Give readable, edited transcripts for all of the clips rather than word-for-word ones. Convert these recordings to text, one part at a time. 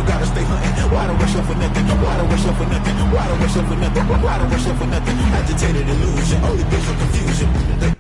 still gotta stay hunting. Why the rush up for nothing? Why the rush up for nothing? Why the rush up for nothing? Why the rush up for nothing? Agitated illusion, only been for confusion.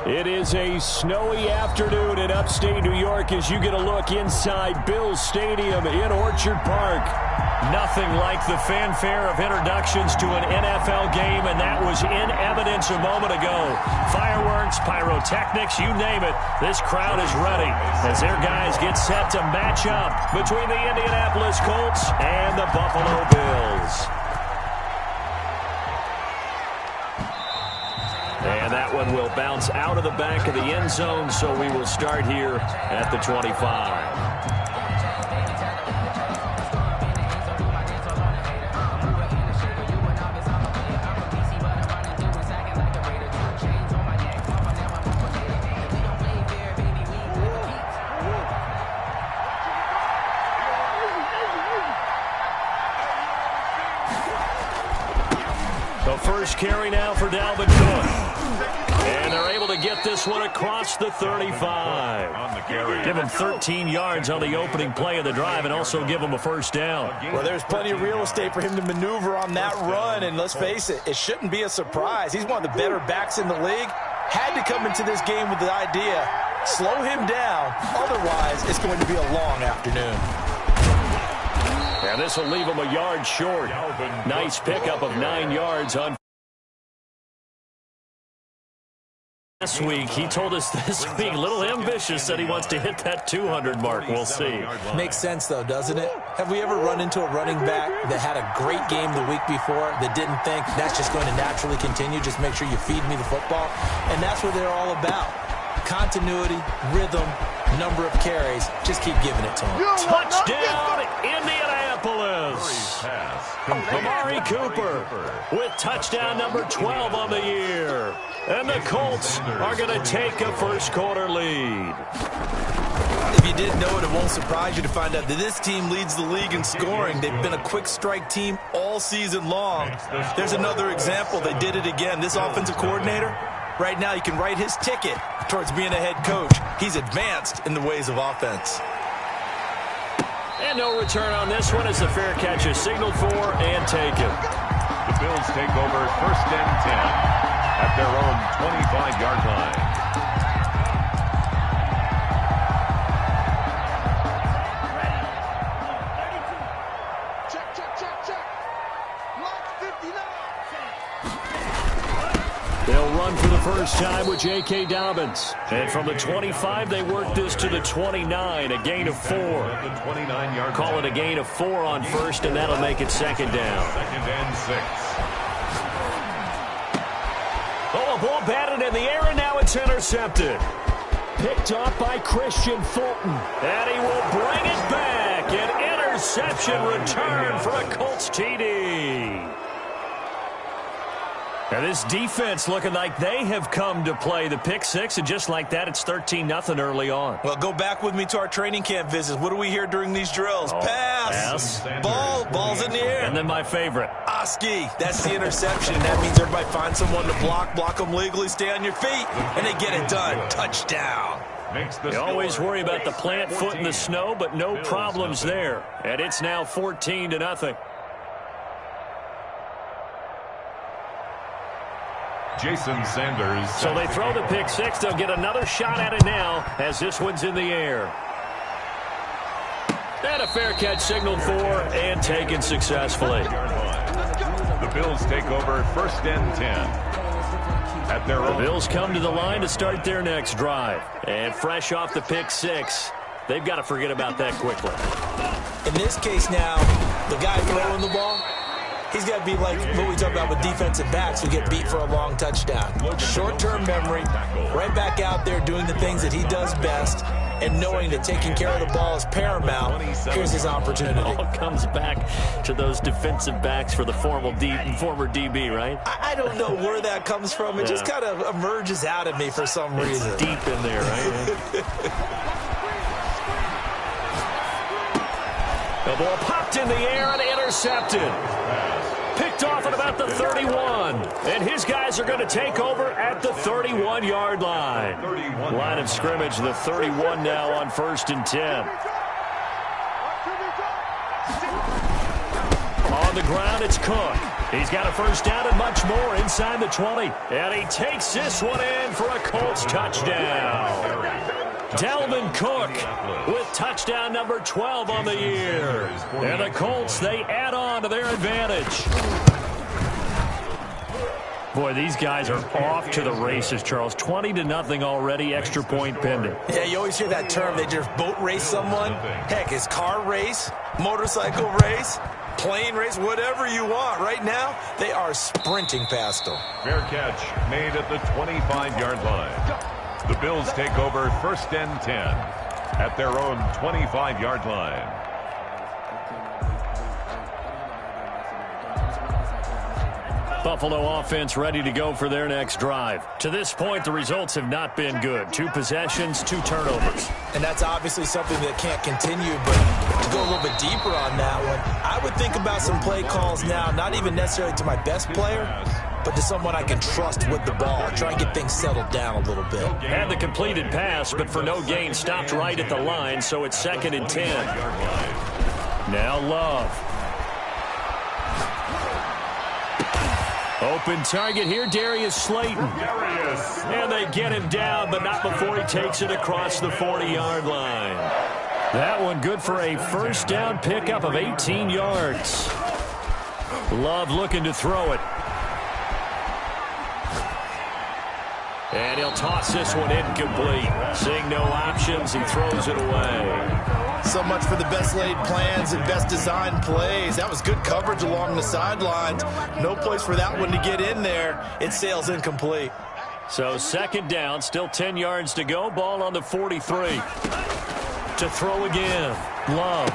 It is a snowy afternoon in upstate New York as you get a look inside Bills Stadium in Orchard Park. Nothing like the fanfare of introductions to an NFL game, and that was in evidence a moment ago. Fireworks, pyrotechnics, you name it. This crowd is ready as their guys get set to match up between the Indianapolis Colts and the Buffalo Bills. And that one will bounce out of the back of the end zone, so we will start here at the 25. The first carry now for Dalvin Cook. And they're able to get this one across the 35. Give him 13 yards on the opening play of the drive and also give him a first down. Well, there's plenty of real estate for him to maneuver on that run. And let's face it, it shouldn't be a surprise. He's one of the better backs in the league. Had to come into this game with the idea, slow him down. Otherwise, it's going to be a long afternoon. And this will leave him a yard short. Nice pickup of 9 yards on. Last week, he told us this week, a little ambitious, that he wants to hit that 200 mark. We'll see. Makes sense, though, doesn't it? Have we ever run into a running back that had a great game the week before that didn't think that's just going to naturally continue? Just make sure you feed me the football. And that's what they're all about. Continuity, rhythm, number of carries. Just keep giving it to him. Touchdown, Indianapolis. Amari Cooper with touchdown number 12 on the year. And the Colts are going to take a first quarter lead. If you didn't know it, it won't surprise you to find out that this team leads the league in scoring. They've been a quick strike team all season long. There's another example. They did it again. This offensive coordinator, right now, you can write his ticket towards being a head coach. He's advanced in the ways of offense. And no return on this one as the fair catch is signaled for and taken. The Bills take over first and 10 at their own 25-yard line. They'll run for the first time with J.K. Dobbins. And from the 25, they work this to the 29, a gain of 4. Call it a gain of 4 on first, and that'll make it second down. Second and 6. Oh, a ball batted in the air, and now it's intercepted. Picked off by Christian Fulton. And he will bring it back. An interception return for a Colts TD. And this defense looking like they have come to play the pick six, and just like that, it's 13-0 early on. Well, go back with me to our training camp visits. What do we hear during these drills? Pass. Ball's in the air. And then my favorite. Oski. That's the interception. That means everybody find someone to block them legally, stay on your feet, and they get it done. Touchdown. You always worry about the plant foot in the snow, but no problems there. And it's now 14-0. Jason Sanders. So they throw the pick six. They'll get another shot at it now as this one's in the air. And a fair catch signaled for and taken successfully. The Bills take over first and 10 at their own. The Bills come to the line to start their next drive. And fresh off the pick six, they've got to forget about that quickly. In this case now, the guy throwing the ball, he's got to be like what we talk about with defensive backs who get beat for a long touchdown. Short-term memory, right back out there doing the things that he does best, and knowing that taking care of the ball is paramount. Here's his opportunity. It all comes back to those defensive backs for the former DB, right? I don't know where that comes from. It just kind of emerges out of me for some reason. It's deep in there, right? The ball popped in the air and intercepted. Picked off at about the 31. And his guys are going to take over at the 31-yard line. Line of scrimmage, the 31 now on first and 10. On the ground, it's Cook. He's got a first down and much more inside the 20. And he takes this one in for a Colts touchdown. Dalvin Cook with touchdown number 12 on the year. And the Colts, they add on to their advantage. Boy, these guys are off to the races, Charles. 20-0 already, extra point pending. Yeah, you always hear that term. They just boat race someone. Heck, it's car race, motorcycle race, plane race, whatever you want. Right now, they are sprinting past them. Fair catch made at the 25-yard line. The Bills take over 1st and 10 at their own 25-yard line. Buffalo offense ready to go for their next drive. To this point, the results have not been good. 2 possessions, 2 turnovers. And that's obviously something that can't continue, but to go a little bit deeper on that one, I would think about some play calls now, not even necessarily to my best player, but to someone I can trust with the ball. Try and get things settled down a little bit. Had the completed pass, but for no gain, stopped right at the line, so it's 2nd and 10. Now Love. Open target here, Darius Slayton. And they get him down, but not before he takes it across the 40-yard line. That one good for a first down pickup of 18 yards. Love looking to throw it. And he'll toss this one incomplete. Seeing no options, he throws it away. So much for the best laid plans and best designed plays. That was good coverage along the sidelines. No place for that one to get in there. It sails incomplete. So 2nd down, still 10 yards to go. Ball on the 43. To throw again. Love.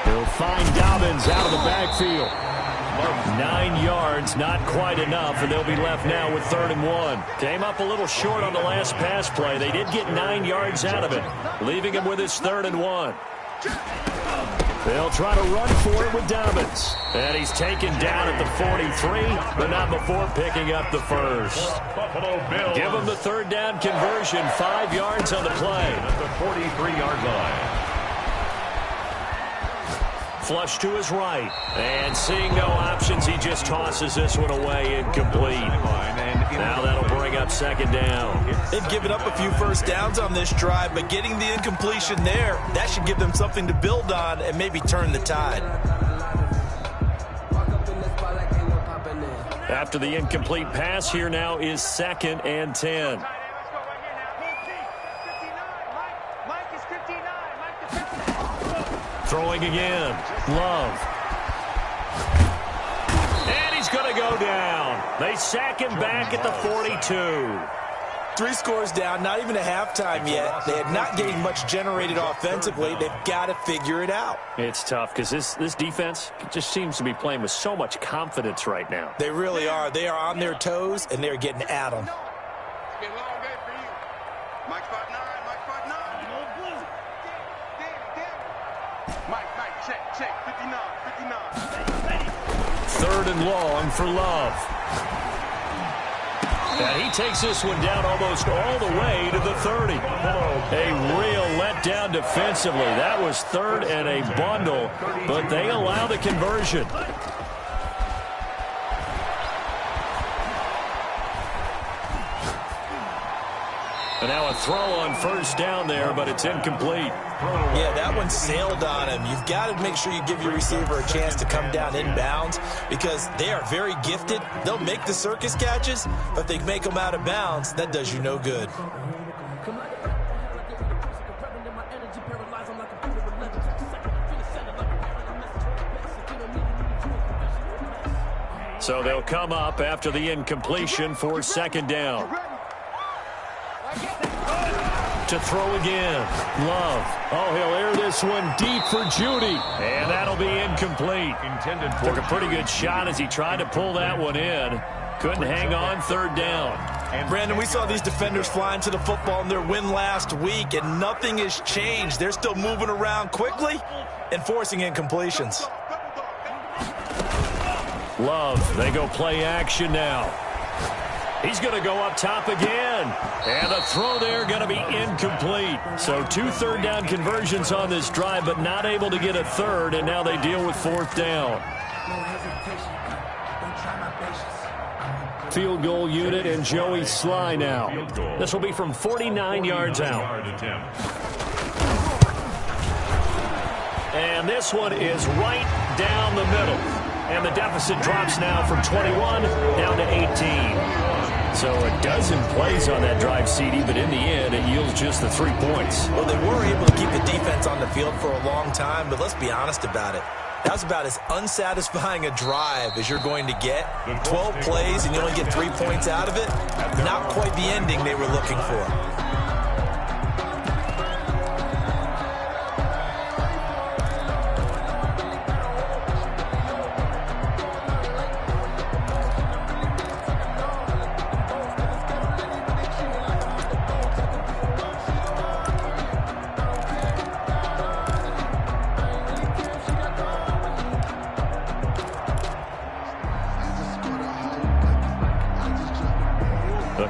He'll find Dobbins out of the backfield. 9 yards, not quite enough, and they'll be left now with 3rd and 1. Came up a little short on the last pass play. They did get 9 yards out of it, leaving him with his 3rd and 1. They'll try to run for it with Dobbins. And he's taken down at the 43, but not before picking up the first. Give him the 3rd down conversion, 5 yards on the play. At the 43-yard line. Flush to his right. And seeing no options, he just tosses this one away incomplete. Now that'll bring up 2nd down. They've given up a few first downs on this drive, but getting the incompletion there, that should give them something to build on and maybe turn the tide. After the incomplete pass, here now is 2nd and 10. Throwing again. Love. And he's going to go down. They sack him back at the 42. 3 scores down, not even a halftime yet. They had not getting much generated offensively. They've got to figure it out. It's tough because this defense just seems to be playing with so much confidence right now. They really are. They are on their toes, and they're getting at them. It's been a long day for you. Mike 5'9", Mike 5'9". Mike, check, 59. 3rd and long for Love. And he takes this one down almost all the way to the 30. A real letdown defensively. That was 3rd and a bundle, but they allow the conversion. And now a throw on 1st down there, but it's incomplete. Yeah, that one sailed on him. You've got to make sure you give your receiver a chance to come down inbounds because they are very gifted. They'll make the circus catches, but if they make them out of bounds, that does you no good. So they'll come up after the incompletion for 2nd down. To throw again. Love. Oh, he'll air this one deep for Judy. And that'll be incomplete. Took a pretty good shot as he tried to pull that one in. Couldn't hang on 3rd down. And Brandon, we saw these defenders flying to the football in their win last week, and nothing has changed. They're still moving around quickly and forcing incompletions. Love. They go play action now. He's going to go up top again. And the throw there going to be incomplete. So 2 3rd down conversions on this drive, but not able to get a 3rd, and now they deal with 4th down. Field goal unit and Joey Sly now. This will be from 49 yards out. And this one is right down the middle. And the deficit drops now from 21 down to 18. So a dozen plays on that drive, CD, but in the end, it yields just the 3 points. Well, they were able to keep the defense on the field for a long time, but let's be honest about it. That's about as unsatisfying a drive as you're going to get. 12 plays and you only get 3 points out of it. Not quite the ending they were looking for.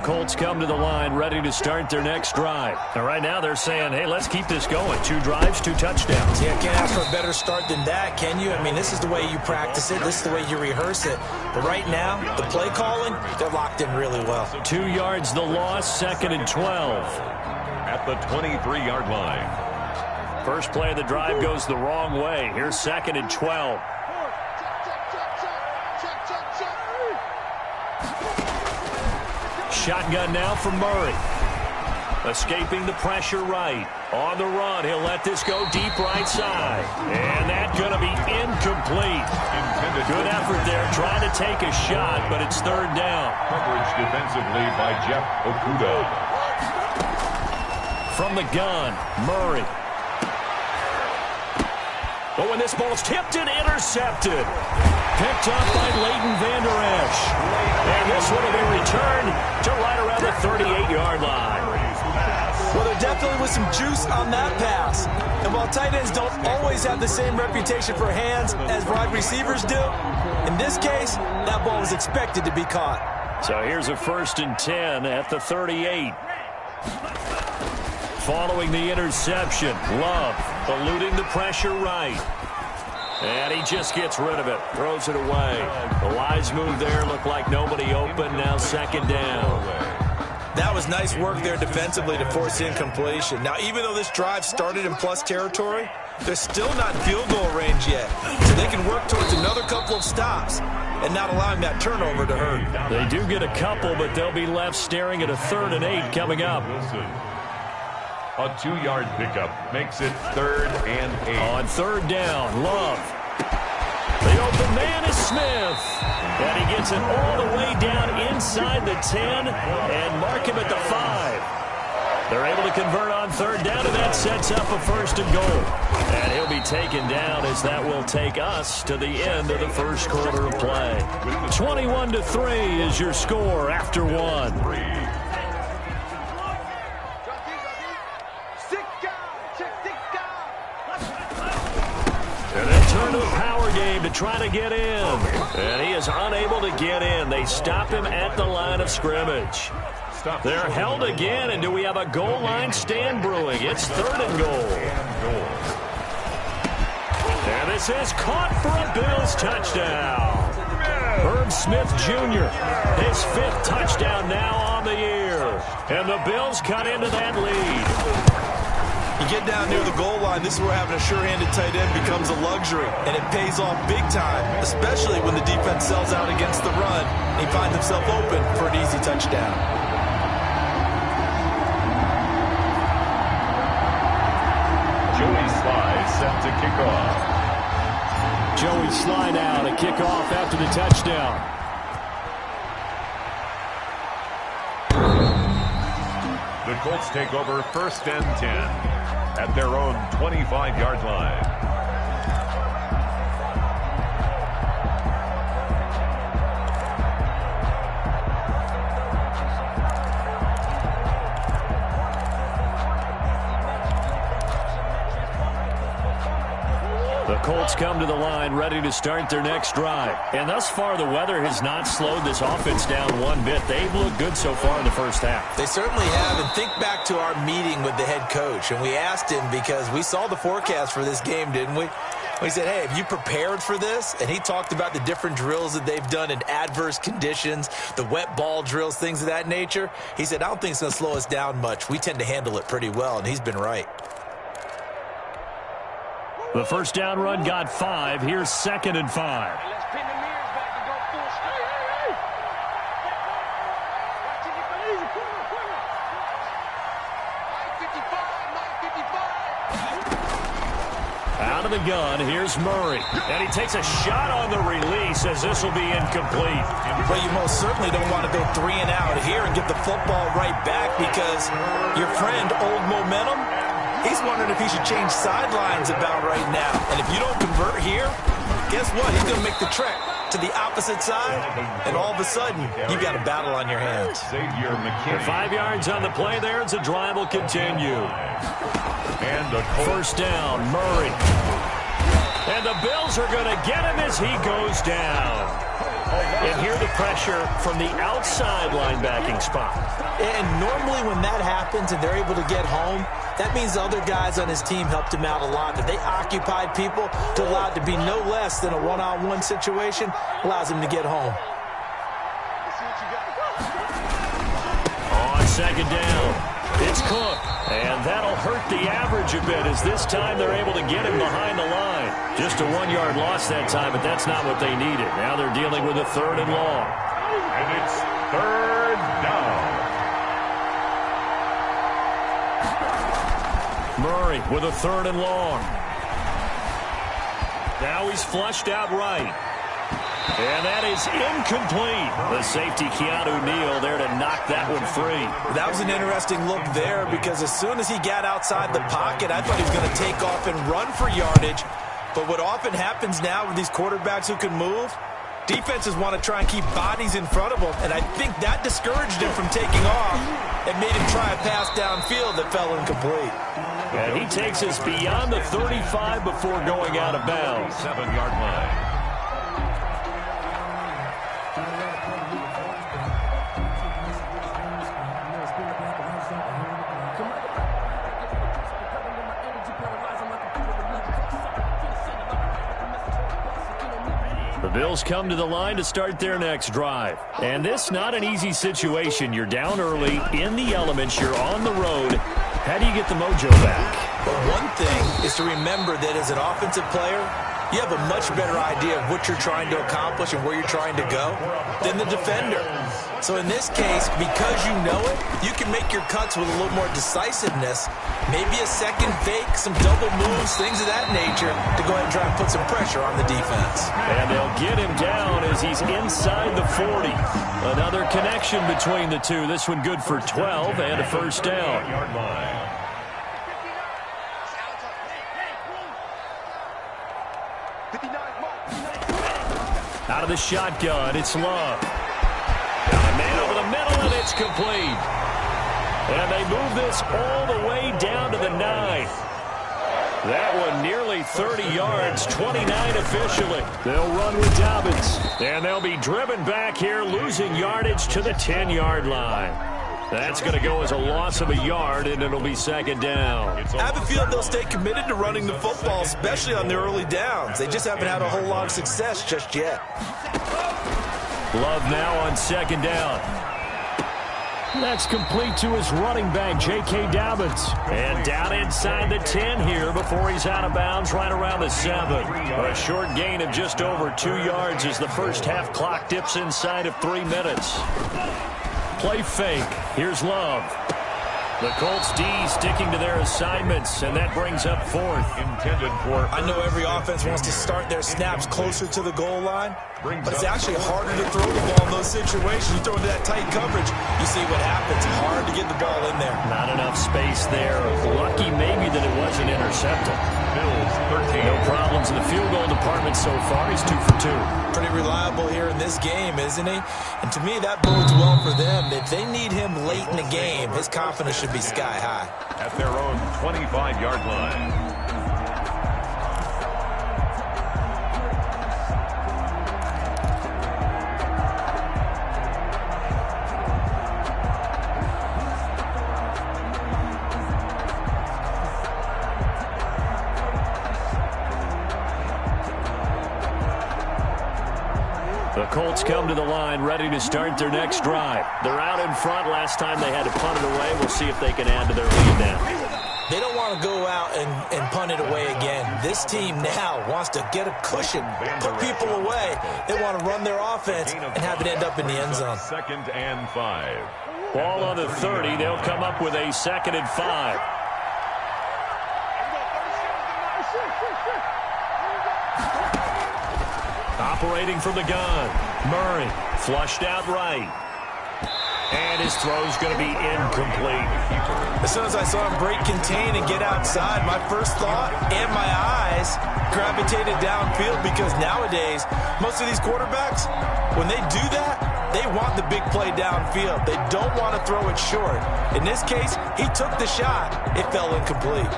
Colts come to the line ready to start their next drive. And right now they're saying, hey, let's keep this going. 2 drives, 2 touchdowns. Yeah, can't ask for a better start than that, can you? I mean, this is the way you practice it. This is the way you rehearse it. But right now, the play calling, they're locked in really well. 2 yards the loss, 2nd and 12. At the 23-yard line. First play of the drive goes the wrong way. Here's 2nd and 12. Shotgun now for Murray. Escaping the pressure right. On the run, he'll let this go deep right side. And that's going to be incomplete. Good effort there, trying to take a shot, but it's 3rd down. Coverage defensively by Jeff Okuda. From the gun, Murray. But when this ball's tipped and intercepted. Picked up by Leighton Vander Esch. And this one will be returned to right around the 38-yard line. Well, there definitely was some juice on that pass. And while tight ends don't always have the same reputation for hands as wide receivers do, in this case, that ball was expected to be caught. So here's a 1st and 10 at the 38. Following the interception, Love eluding the pressure right. And he just gets rid of it, throws it away. The wise move there, looked like nobody open, now 2nd down. That was nice work there defensively to force incompletion. Now, even though this drive started in plus territory, they're still not in field goal range yet. So they can work towards another couple of stops and not allowing that turnover to hurt. They do get a couple, but they'll be left staring at a 3rd and 8 coming up. A 2-yard pickup makes it 3rd and 8. On 3rd down, Love. The open man is Smith. And he gets it all the way down inside the 10 and mark him at the 5. They're able to convert on 3rd down, and that sets up a 1st and goal. And he'll be taken down as that will take us to the end of the 1st quarter of play. 21-3 is your score after 1. Turn to the power game to try to get in. And he is unable to get in. They stop him at the line of scrimmage. They're held again, and do we have a goal line stand brewing? It's 3rd and goal. And this is caught for a Bills touchdown. Herb Smith Jr., his 5th touchdown now on the year. And the Bills cut into that lead. You get down near the goal line, this is where having a sure-handed tight end becomes a luxury, and it pays off big time, especially when the defense sells out against the run. He finds himself open for an easy touchdown. Joey Sly set to kick off. Joey Sly now to kick off after the touchdown. The Colts take over 1st and 10. At their own 25-yard line. The Colts come to the line ready to start their next drive. And thus far, the weather has not slowed this offense down one bit. They've looked good so far in the 1st half. They certainly have. And think back to our meeting with the head coach. And we asked him because we saw the forecast for this game, didn't we? He said, hey, have you prepared for this? And he talked about the different drills that they've done in adverse conditions, the wet ball drills, things of that nature. He said, I don't think it's going to slow us down much. We tend to handle it pretty well, and he's been right. The first down run got 5. Here's 2nd and 5. Let's pin the mirrors back and go full straight. Watch it, easy, quicker. 955. Out of the gun, here's Murray. And he takes a shot on the release as this will be incomplete. Well, you most certainly don't want to go 3 and out here and get the football right back because your friend, Old Momentum, he's wondering if he should change sidelines about right now. And if you don't convert here, guess what? He's going to make the trek to the opposite side, and all of a sudden, you've got a battle on your hands. 5 yards on the play there as the drive will continue. And the First down, Murray. And the Bills are going to get him as he goes down. And here the pressure from the outside linebacking spot. And normally when that happens and they're able to get home, that means the other guys on his team helped him out a lot. That they occupied people to allow it to be no less than a one-on-one situation, allows him to get home. On 2nd down, it's Cook. And that'll hurt the average a bit as this time they're able to get him behind the line. Just a 1-yard loss that time, but that's not what they needed. Now they're dealing with a 3rd and long. And it's 3rd down. Murray with a 3rd and long. Now he's flushed out right. And that is incomplete. The safety, Keanu Neal, there to knock that one free. That was an interesting look there because as soon as he got outside the pocket, I thought he was going to take off and run for yardage. But what often happens now with these quarterbacks who can move, defenses want to try and keep bodies in front of them. And I think that discouraged him from taking off and made him try a pass downfield that fell incomplete. And he takes us beyond the 35 before going out of bounds. 7-yard line. The Bills come to the line to start their next drive. And this not an easy situation. You're down early, in the elements, you're on the road. How do you get the mojo back? Well, one thing is to remember that as an offensive player, you have a much better idea of what you're trying to accomplish and where you're trying to go than the defender. So in this case, because you know it, you can make your cuts with a little more decisiveness, maybe a second fake, some double moves, things of that nature, to go ahead and try and put some pressure on the defense. And they'll get him down as he's inside the 40. Another connection between the two. This one good for 12 and a first down. Out of the shotgun, it's Love. Got a man over the middle, and it's complete. And they move this all the way down to the 9. That one nearly 30 yards, 29 officially. They'll run with Dobbins. And they'll be driven back here, losing yardage to the 10-yard line. That's going to go as a loss of a yard, and it'll be 2nd down. I have a feeling they'll stay committed to running the football, especially on their early downs. They just haven't had a whole lot of success just yet. Love now on 2nd down. That's complete to his running back, J.K. Dobbins. And down inside the 10 here before he's out of bounds right around the 7. A short gain of just over 2 yards as the first half clock dips inside of 3 minutes. Play fake. Here's Love. The Colts D sticking to their assignments, and that brings up 4th. Intended for. I know every offense wants to start their snaps closer to the goal line, but it's actually harder to throw the ball in those situations. You throw into that tight coverage, you see what happens. Hard to get the ball in there. Not enough space there. Lucky maybe that it wasn't intercepted. Bills 13. No problems in the field goal department so far. He's 2 for 2. Pretty reliable here in this game, isn't he? And to me, that bodes well for them. If they need him late in the game, his confidence should be sky high. At their own 25-yard line. The Colts come to the line, ready to start their next drive. They're out in front. Last time they had to punt it away. We'll see if they can add to their lead now. They don't want to go out and punt it away again. This team now wants to get a cushion, put people away. They want to run their offense and have it end up in the end zone. 2nd and 5. Ball on the 30. They'll come up with a 2nd and 5. Operating from the gun. Murray flushed out right. And his throw's going to be incomplete. As soon as I saw him break contain and get outside, my first thought and my eyes gravitated downfield, because nowadays, most of these quarterbacks, when they do that, they want the big play downfield. They don't want to throw it short. In this case, he took the shot. It fell incomplete.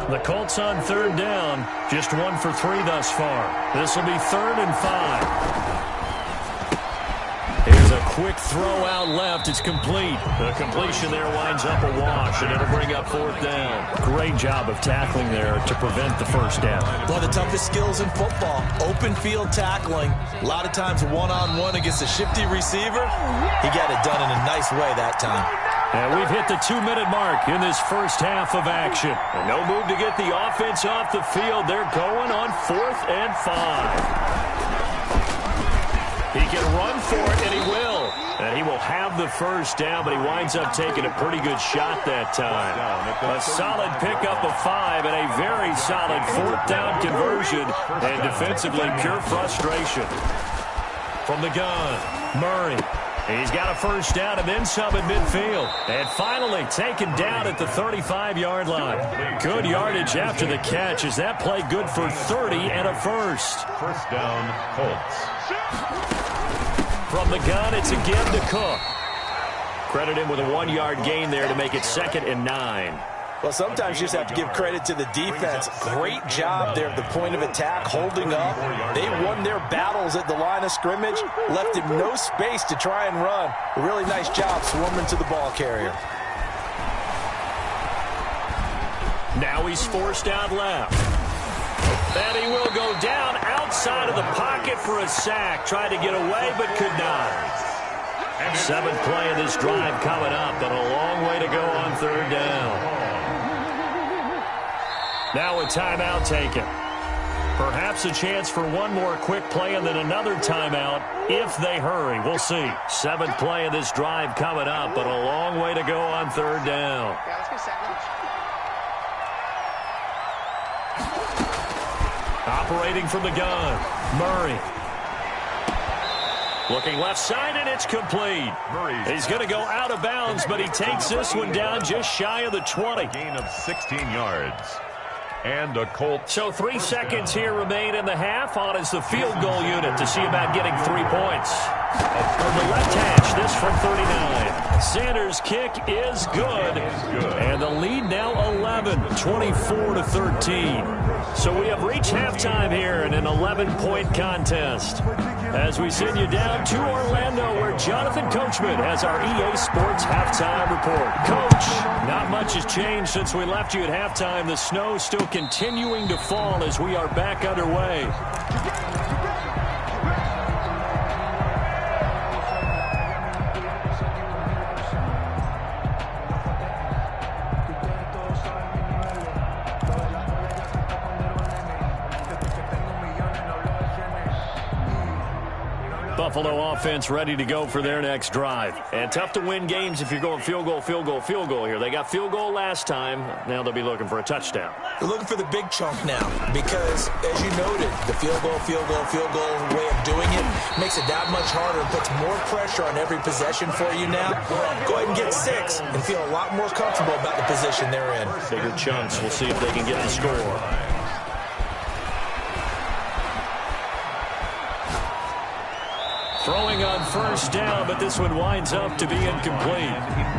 The Colts on 3rd down, just 1 for 3 thus far. This will be 3rd and 5. Here's a quick throw out left. It's complete. The completion there winds up a wash, and it'll bring up 4th down. Great job of tackling there to prevent the first down. One of the toughest skills in football, open field tackling. A lot of times one-on-one against a shifty receiver. He got it done in a nice way that time. And we've hit the 2-minute mark in this first half of action. And no move to get the offense off the field. They're going on 4th and 5. He can run for it, and he will. And he will have the first down, but he winds up taking a pretty good shot that time. A solid pickup of 5 and a very solid 4th down conversion. And defensively, pure frustration. From the gun, Murray. He's got a first down and then some at midfield. And finally taken down at the 35-yard line. Good yardage after the catch. Is that play good for 30 and a first? First down, Colts. From the gun, it's a give to Cook. Credit him with a 1-yard gain there to make it 2nd and 9. Well, sometimes you just have to give credit to the defense. Great job there at the point of attack, holding up. They won their battles at the line of scrimmage, left him no space to try and run. A really nice job swarming to the ball carrier. Now he's forced out left. And he will go down outside of the pocket for a sack. Tried to get away, but could not. 7th play of this drive coming up, but a long way to go on 3rd down. Now a timeout taken. Perhaps a chance for one more quick play and then another timeout if they hurry. We'll see. 7th play of this drive coming up, but a long way to go on 3rd down. Operating from the gun, Murray. Looking left side, and it's complete. He's going to go out of bounds, but he takes this one down just shy of the 20. Gain of 16 yards. And a Colt. So 3 seconds here remain in the half. On is the field goal unit to see about getting 3 points. From the left hash, this from 39. Sanders' kick is good. And the lead now 11, 24-13. So we have reached halftime here in an 11-point contest. As we send you down to Orlando, where Jonathan Coachman has our EA Sports halftime report. Coach, not much has changed since we left you at halftime. The snow still continuing to fall as we are back underway. Buffalo offense ready to go for their next drive. And tough to win games if you're going field goal here. They got field goal last time. Now they'll be looking for a touchdown. They're looking for the big chunk now because, as you noted, the field goal way of doing it makes it that much harder and puts more pressure on every possession for you now. Go ahead and get 6 and feel a lot more comfortable about the position they're in. Bigger chunks. We'll see if they can get the score. Throwing on first down, but this one winds up to be incomplete.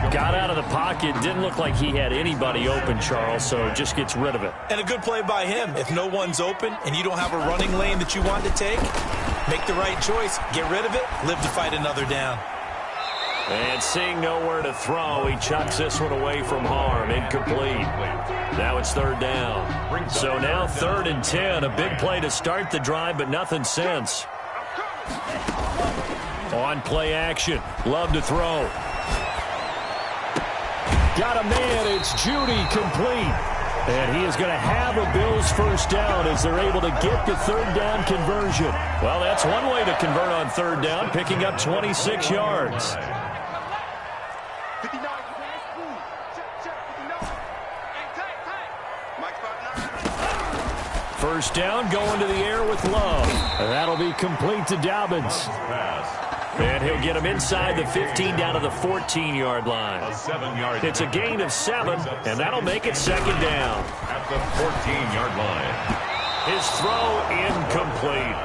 Got out of the pocket. Didn't look like he had anybody open, Charles, so just gets rid of it. And a good play by him. If no one's open and you don't have a running lane that you want to take, make the right choice. Get rid of it. Live to fight another down. And seeing nowhere to throw, he chucks this one away from harm. Incomplete. Now it's third down. So now 3rd and 10. A big play to start the drive, but nothing since. On play action. Love to throw. Got a man. It's Judy, complete. And he is going to have a Bills first down as they're able to get the third down conversion. Well, that's one way to convert on third down, picking up 26 yards. First down, going to the air with Love. And that'll be complete to Dobbins. And he'll get him inside the 15 down to the 14-yard line. It's a gain of 7, and that'll make it second down. At the 14-yard line. His throw incomplete.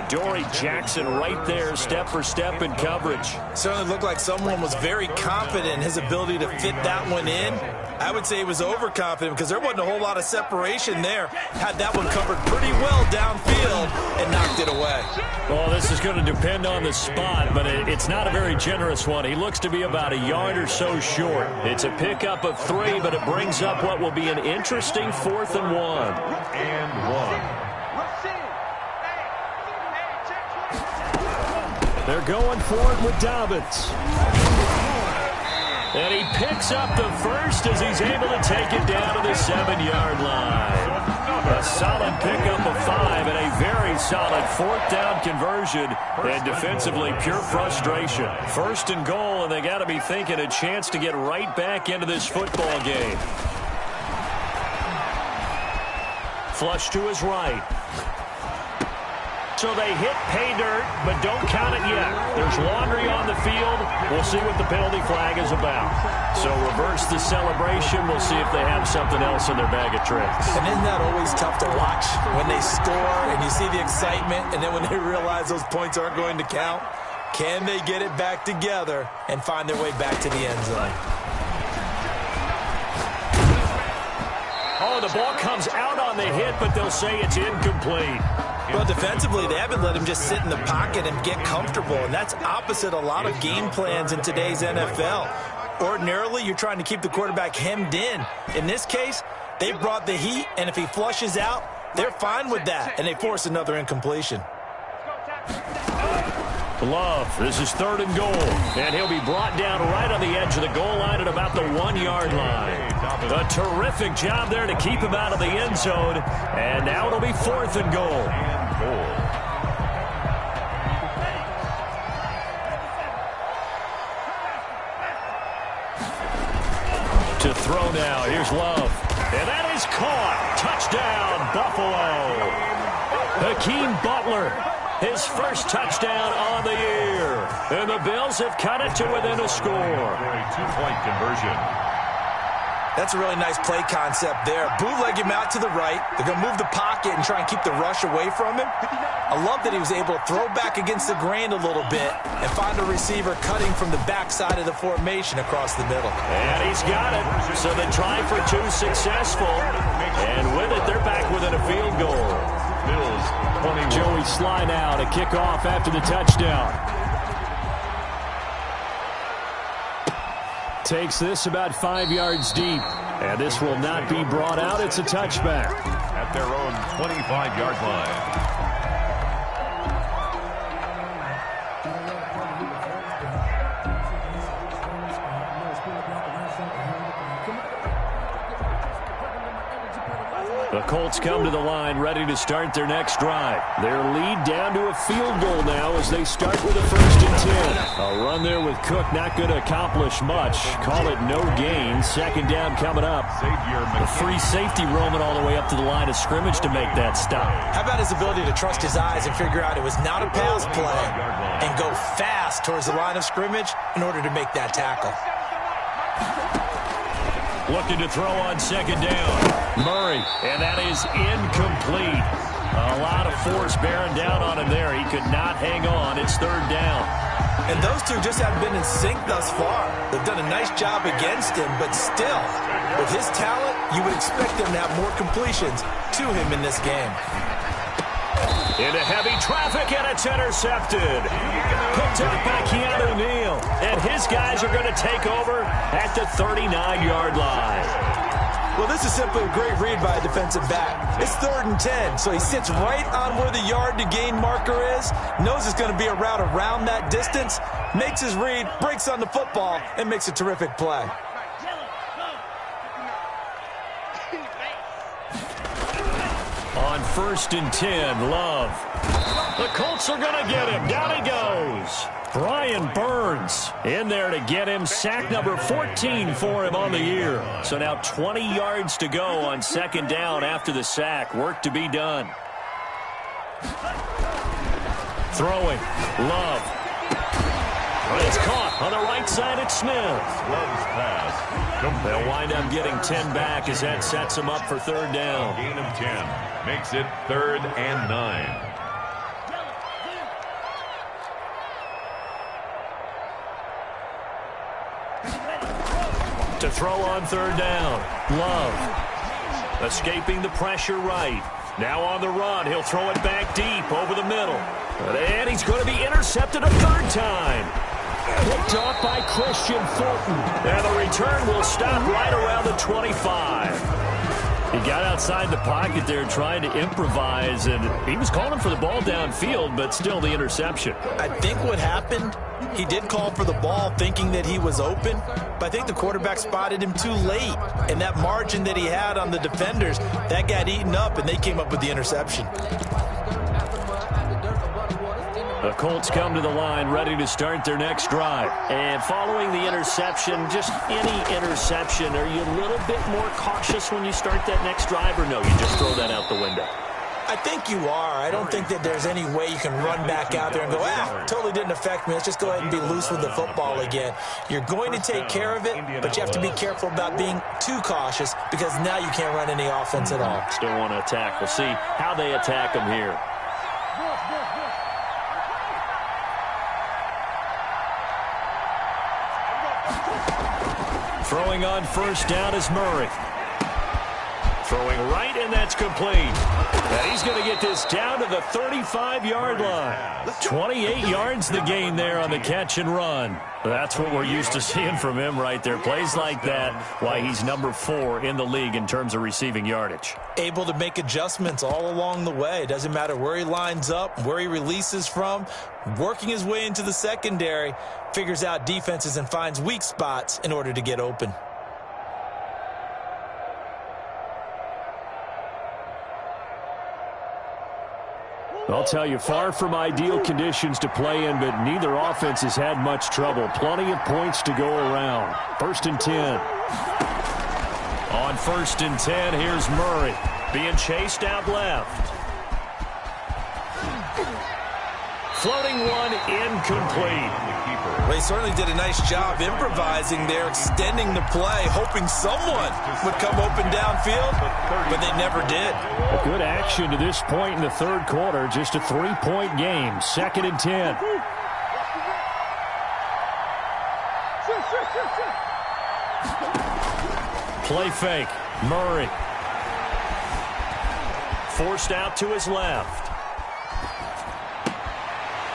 Dory Jackson right there, step for step in coverage. Certainly looked like someone was very confident in his ability to fit that one in. I would say he was overconfident because there wasn't a whole lot of separation there. Had that one covered pretty well downfield and knocked it away. Well, this is going to depend on the spot, but it's not a very generous one. He looks to be about a yard or so short. It's a pickup of 3, but it brings up what will be an interesting 4th and 1. And 1. They're going for it with Dobbins. And he picks up the first as he's able to take it down to the 7-yard line. A solid pickup of 5 and a very solid 4th down conversion. And defensively, pure frustration. 1st and goal, and they got to be thinking a chance to get right back into this football game. Flush to his right. So they hit pay dirt, but don't count it yet. There's laundry on the field. We'll see what the penalty flag is about. So reverse the celebration. We'll see if they have something else in their bag of tricks. And isn't that always tough to watch when they score and you see the excitement, and then when they realize those points aren't going to count? Can they get it back together and find their way back to the end zone? Oh, the ball comes out on the hit, but they'll say it's incomplete. Well, defensively, they haven't let him just sit in the pocket and get comfortable, and that's opposite a lot of game plans in today's NFL. Ordinarily, you're trying to keep the quarterback hemmed in. In this case, they brought the heat, and if he flushes out, they're fine with that, and they force another incompletion. Love, this is 3rd and goal, and he'll be brought down right on the edge of the goal line at about the 1-yard line. A terrific job there to keep him out of the end zone, and now it'll be 4th and goal. To throw now, here's Love, and that is caught. Touchdown, Buffalo. Hakeem Butler. His first touchdown on the year. And the Bills have cut it to within a score. A 2-point conversion. That's a really nice play concept there. Bootleg him out to the right. They're going to move the pocket and try and keep the rush away from him. I love that he was able to throw back against the grain a little bit and find a receiver cutting from the backside of the formation across the middle. And he's got it. So the try for 2 successful. And with it, they're back within a field goal. Bills 21. Joey Sly now to kick off after the touchdown. Takes this about 5 yards deep. And this will not be brought out. It's a touchback. At their own 25-yard line. The Colts come to the line ready to start their next drive. Their lead down to a field goal now as they start with a 1st and 10. A run there with Cook not going to accomplish much. Call it no gain. 2nd down coming up. The free safety roaming all the way up to the line of scrimmage to make that stop. How about his ability to trust his eyes and figure out it was not a pass play and go fast towards the line of scrimmage in order to make that tackle. Looking to throw on 2nd down. Murray, and that is incomplete. A lot of force bearing down on him there. He could not hang on. It's 3rd down. And those two just haven't been in sync thus far. They've done a nice job against him, but still, with his talent, you would expect them to have more completions to him in this game. Into heavy traffic, and it's intercepted. Picked up by Keanu Neal. And And his guys are going to take over at the 39-yard line. Well, this is simply a great read by a defensive back. It's 3rd and 10, so he sits right on where the yard-to-gain marker is, knows it's going to be a route around that distance, makes his read, breaks on the football, and makes a terrific play. On 1st and 10, Love. The Colts are going to get him. Down he goes. Brian Burns in there to get him. Sack number 14 for him on the year. So now 20 yards to go on 2nd down after the sack. Work to be done. Throwing. Love. But it's caught on the right side at Smith. Love's pass. They'll wind up getting 10 back as that sets them up for 3rd down. Gain of 10 makes it 3rd and 9. To throw on 3rd down. Love. Escaping the pressure right. Now on the run. He'll throw it back deep over the middle. And he's going to be intercepted a 3rd time. Picked off by Christian Fulton. And the return will stop right around the 25. He got outside the pocket there trying to improvise, and he was calling for the ball downfield, but still the interception. I think what happened, he did call for the ball thinking that he was open, but I think the quarterback spotted him too late. And that margin that he had on the defenders, that got eaten up, and they came up with the interception. The Colts come to the line ready to start their next drive. And following the interception, just any interception, are you a little bit more cautious when you start that next drive, or no, you just throw that out the window? I think you are. I don't think that there's any way you can run back out there and go, totally didn't affect me. Let's just go ahead and be loose with the football again. You're going to take care of it, but you have to be careful about being too cautious because now you can't run any offense at all. Still want to attack. We'll see how they attack them here. Throwing on 1st down is Murray. Throwing right, and that's complete. And he's going to get this down to the 35-yard line. 28 yards the gain there on the catch and run. That's what we're used to seeing from him right there. Plays like that, why he's number 4 in the league in terms of receiving yardage. Able to make adjustments all along the way. Doesn't matter where he lines up, where he releases from. Working his way into the secondary, figures out defenses and finds weak spots in order to get open. I'll tell you, far from ideal conditions to play in, but neither offense has had much trouble. Plenty of points to go around. 1st and 10. On 1st and 10, here's Murray being chased out left. Floating one, incomplete. Well, he certainly did a nice job improvising there, extending the play, hoping someone would come open downfield, but they never did. A good action to this point in the 3rd quarter. Just a 3-point game. 2nd and 10. Play fake. Murray. Forced out to his left.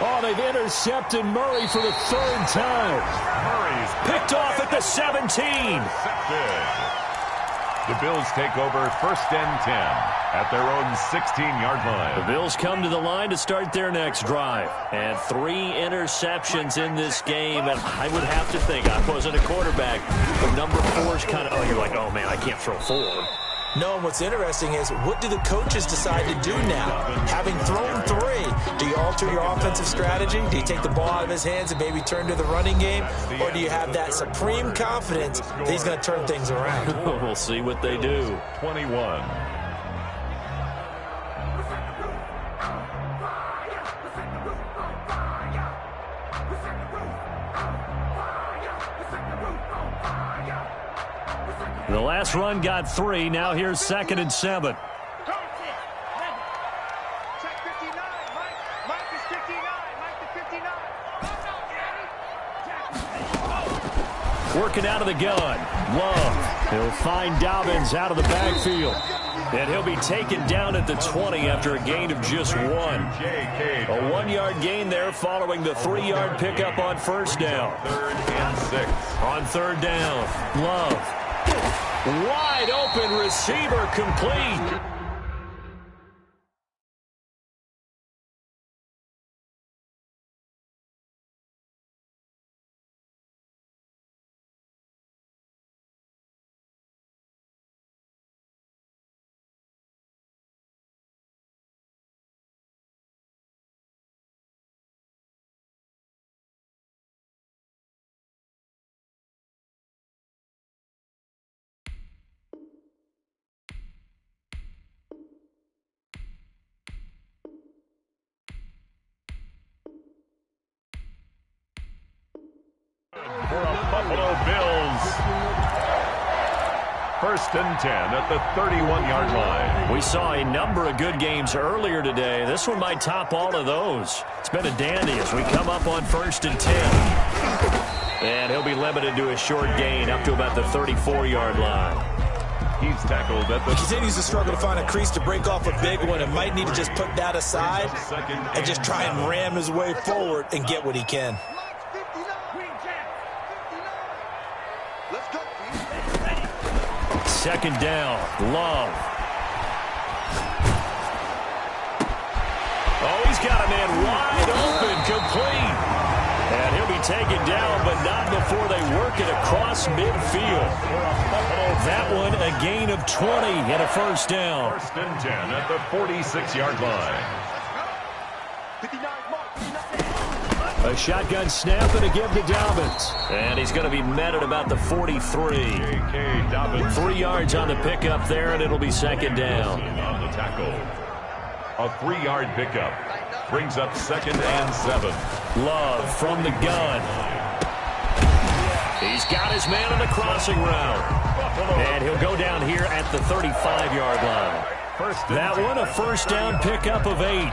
Oh, they've intercepted Murray for the 3rd time. Murray's Picked off at the 17. intercepted. The Bills take over 1st and 10 at their own 16-yard line. The Bills come to the line to start their next drive. And 3 interceptions in this game. And I would have to think, I wasn't a quarterback, but number 4 is kind of, you're like, oh, man, I can't throw forward. No, and what's interesting is, what do the coaches decide to do now? Having thrown 3, do you alter your offensive strategy? Do you take the ball out of his hands and maybe turn to the running game? Or do you have that supreme confidence that he's going to turn things around? We'll see what they do. 21. The last run got 3. Now here's 2nd and 7. Working out of the gun. Love. He'll find Dobbins out of the backfield. And he'll be taken down at the 20 after a gain of just 1. A 1-yard gain there following the 3-yard pickup on first down. 3rd and 6. On 3rd down, Love. Wide open receiver complete. For a Buffalo Bills. 1st and 10 at the 31-yard line. We saw a number of good games earlier today. This one might top all of those. It's been a dandy as we come up on 1st and 10. And he'll be limited to a short gain up to about the 34-yard line. He's tackled at the... He continues to struggle to find a crease to break off a big one and might need to just put that aside and just try and ram his way forward and get what he can. Second down, Love. Oh, he's got a man wide open, complete. And he'll be taken down, but not before they work it across midfield. That one, a gain of 20 and a first down. 1st and 10 at the 46-yard line. A shotgun snap and a give to Dobbins. And he's going to be met at about the 43. 3 yards on the pickup there, and it'll be second down. On the tackle. A 3-yard pickup. Brings up 2nd and 7. Love from the gun. He's got his man on the crossing route. And he'll go down here at the 35-yard line. That one, a first down pickup of 8.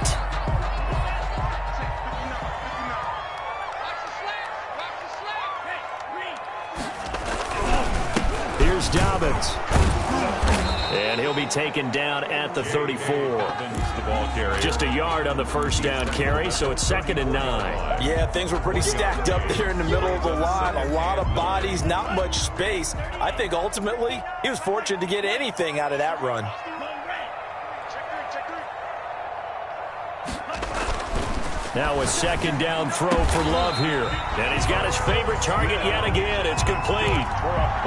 Dobbins. And he'll be taken down at the 34. Just a yard on the first down carry, so it's 2nd and 9. Yeah, things were pretty stacked up there in the middle of the line. A lot of bodies, not much space. I think ultimately he was fortunate to get anything out of that run. Now a second down throw for Love here. And he's got his favorite target yet again. It's complete.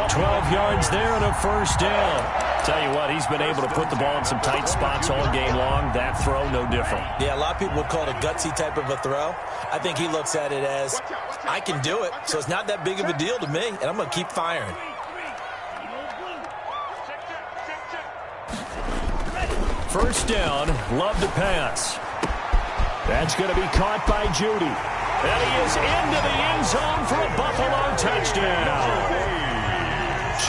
12 yards there and a first down. Tell you what, he's been able to put the ball in some tight spots all game long. That throw, no different. Yeah, a lot of people would call it a gutsy type of a throw. I think he looks at it as, I can do it, so it's not that big of a deal to me, and I'm going to keep firing. First down, Love to pass. That's going to be caught by Judy. And he is into the end zone for a Buffalo touchdown.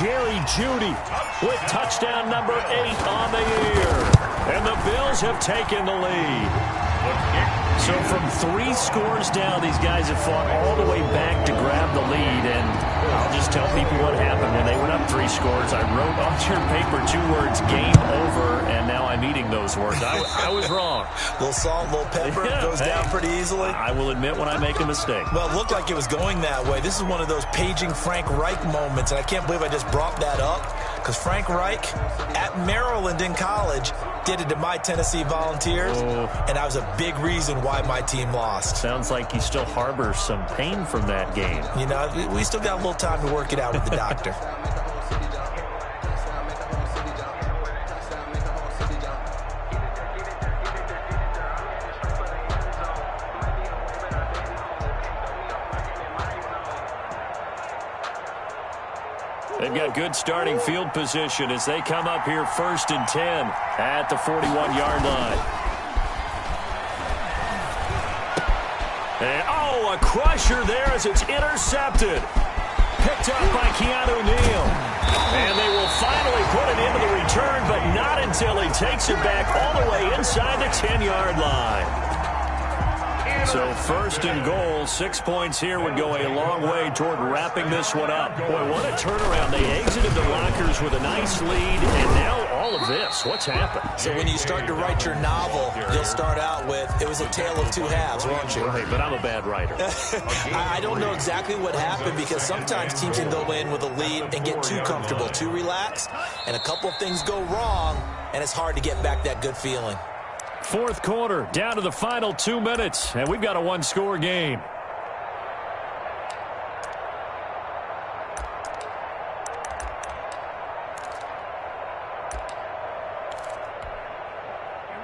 Jerry Judy with touchdown number 8 on the year. And the Bills have taken the lead. So from 3 scores down, these guys have fought all the way back to grab the lead. And I'll just tell people what happened when they went up 3 scores. I wrote on your paper 2 words, game over, and now I'm eating those words. I was wrong. Little salt, little pepper, goes down pretty easily. I will admit when I make a mistake. Well, it looked like it was going that way. This is one of those paging Frank Reich moments, and I can't believe I just brought that up, because Frank Reich at Maryland in college did it to my Tennessee Volunteers, and that was a big reason why my team lost. Sounds like he still harbors some pain from that game. You know, we still got a little time to work it out with the doctor. They've got good starting field position as they come up here 1st and 10 at the 41-yard line. And, a crusher there as it's intercepted. Picked up by Keanu Neal. And they will finally put it into the return, but not until he takes it back all the way inside the 10-yard line. So first and goal, 6 points here would go a long way toward wrapping this one up. Boy, what a turnaround. They exited the lockers with a nice lead, and now all of this. What's happened? So when you start to write your novel, you'll start out with, it was a tale of two halves, won't you? Right, but I'm a bad writer. I don't know exactly what happened, because sometimes teams can go in with a lead and get too comfortable, too relaxed, and a couple of things go wrong, and it's hard to get back that good feeling. Fourth quarter, down to the final 2 minutes, and we've got a one-score game.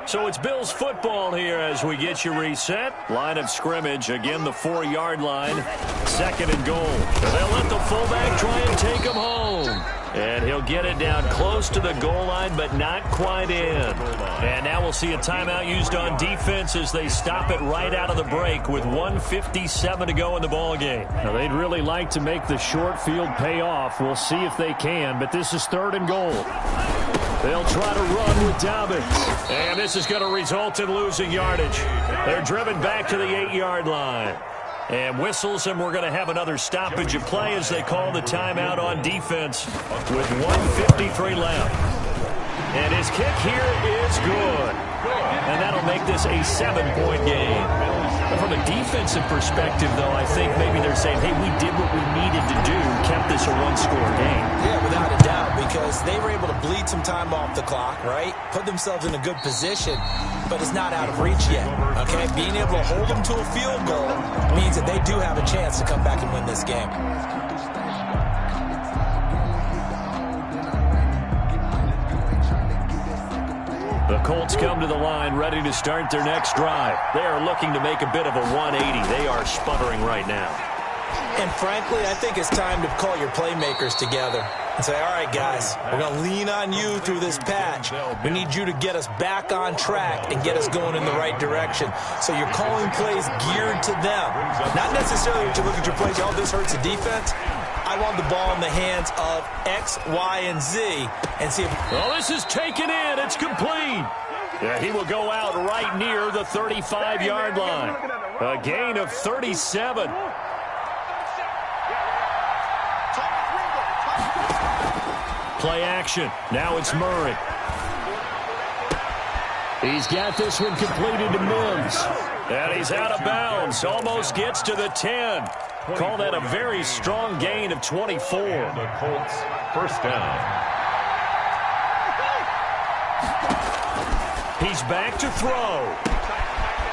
So it's Bills football here as we get you reset. Line of scrimmage, again the 4-yard line. Second and goal. They'll let the fullback try and take him home. And he'll get it down close to the goal line, but not quite in. And now we'll see a timeout used on defense as they stop it right out of the break with 1:57 to go in the ballgame. Now, they'd really like to make the short field pay off. We'll see if they can, but this is third and goal. They'll try to run with Dobbins. And this is going to result in losing yardage. They're driven back to the 8-yard line. And whistles, and we're going to have another stoppage of play as they call the timeout on defense with 1:53 left. And his kick here is good. And that'll make this a 7-point game. From a defensive perspective, though, I think maybe they're saying, hey, we did what we needed to do, kept this a one-score game. Yeah, without a doubt, because they were able to bleed some time off the clock, right? Put themselves in a good position, but it's not out of reach yet, okay? Being able to hold them to a field goal means that they do have a chance to come back and win this game. The Colts come to the line ready to start their next drive. They are looking to make a bit of a 180. They are sputtering right now. And frankly, I think it's time to call your playmakers together and say, all right, guys, we're going to lean on you through this patch. We need you to get us back on track and get us going in the right direction. So you're calling plays geared to them. Not necessarily that you look at your plays, oh, this hurts the defense. I want the ball in the hands of X, Y, and Z and see if... Well, this is taken in. It's complete. Yeah, he will go out right near the 35-yard line. A gain of 37. Play action. Now it's Murray. He's got this one completed to Mims. And he's out of bounds. Almost gets to the 10. Call that a very strong gain of 24. The Colts, first down. He's back to throw.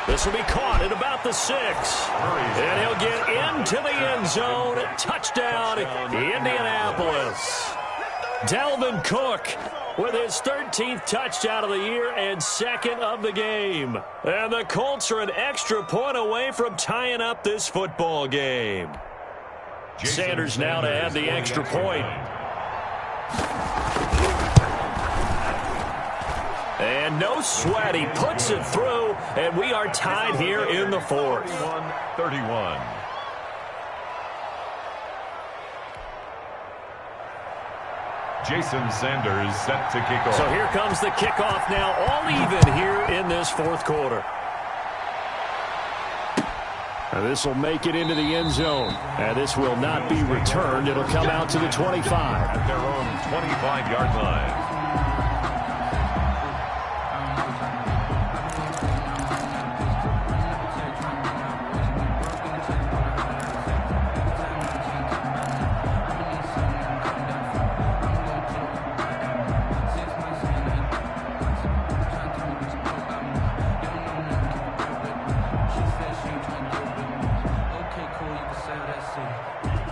This will be caught at about the 6. And he'll get into the end zone. Touchdown, Indianapolis. Dalvin Cook with his 13th touchdown of the year and second of the game. And the Colts are an extra point away from tying up this football game. Sanders now to add the extra point. And no sweat. He puts it through, and we are tied here in the fourth. 31. Jason Sanders set to kick off. So here comes the kickoff now, all even here in this fourth quarter. Now this will make it into the end zone. And this will not be returned. It'll come out to the 25. At their own 25-yard line.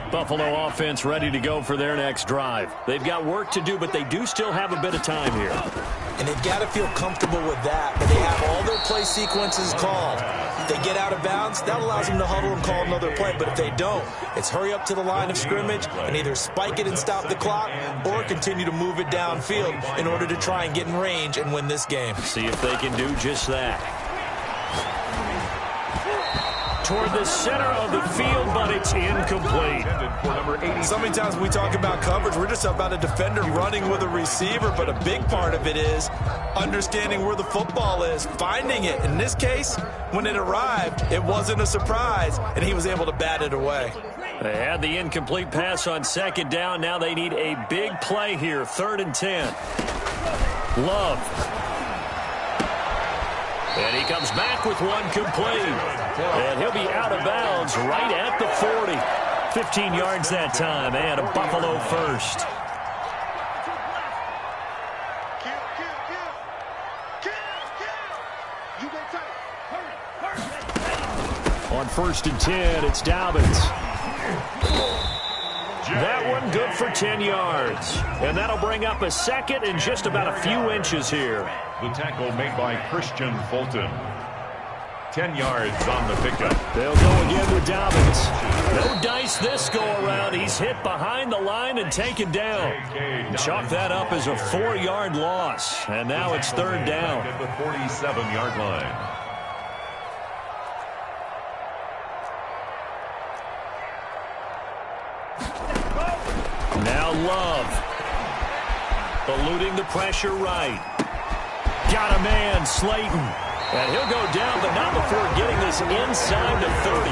Buffalo offense ready to go for their next drive. They've got work to do, but they do still have a bit of time here. And they've got to feel comfortable with that, but they have all their play sequences called. If they get out of bounds, that allows them to huddle and call another play, but if they don't, it's hurry up to the line of scrimmage and either spike it and stop the clock or continue to move it downfield in order to try and get in range and win this game. See if they can do just that. toward the center of the field, but it's incomplete. So many times when we talk about coverage, we're just about a defender running with a receiver, but a big part of it is understanding where the football is, finding it. In this case, when it arrived, it wasn't a surprise, and he was able to bat it away. They had the incomplete pass on second down. Now they need a big play here, 3rd and 10. Love. And he comes back with one complete. And he'll be out of bounds right at the 40. 15 yards that time, and a Buffalo first. On 1st and 10, it's Dobbins. That one good for 10 yards. And that'll bring up a second and just about a few inches here. The tackle made by Christian Fulton. 10 yards on the pickup. They'll go again with Dobbins. No dice this go-around. He's hit behind the line and taken down. Chalk that up as a 4-yard loss. And now it's 3rd down. At the 47-yard line. Now Love. Eluding the pressure right. Got a man, Slayton. And he'll go down, but not before getting this inside the 30.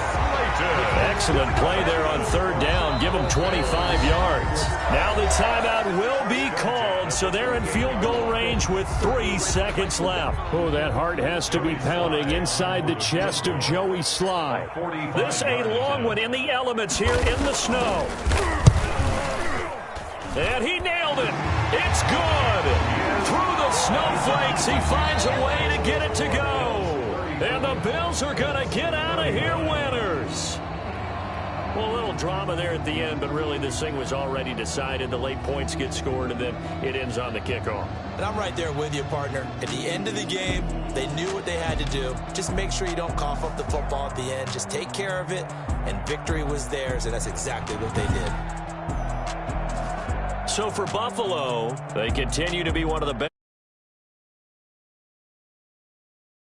Excellent play there on 3rd down. Give them 25 yards. Now the timeout will be called, so they're in field goal range with 3 seconds left. Oh, that heart has to be pounding inside the chest of Joey Sly. This a long one in the elements here in the snow. And he nailed it. It's good. Through the snowflakes, he finds a way to get it to go. And the Bills are going to get out of here winners. Well, a little drama there at the end, but really this thing was already decided. The late points get scored, and then it ends on the kickoff. And I'm right there with you, partner. At the end of the game, they knew what they had to do. Just make sure you don't cough up the football at the end. Just take care of it, and victory was theirs, and that's exactly what they did. So for Buffalo, they continue to be one of the best.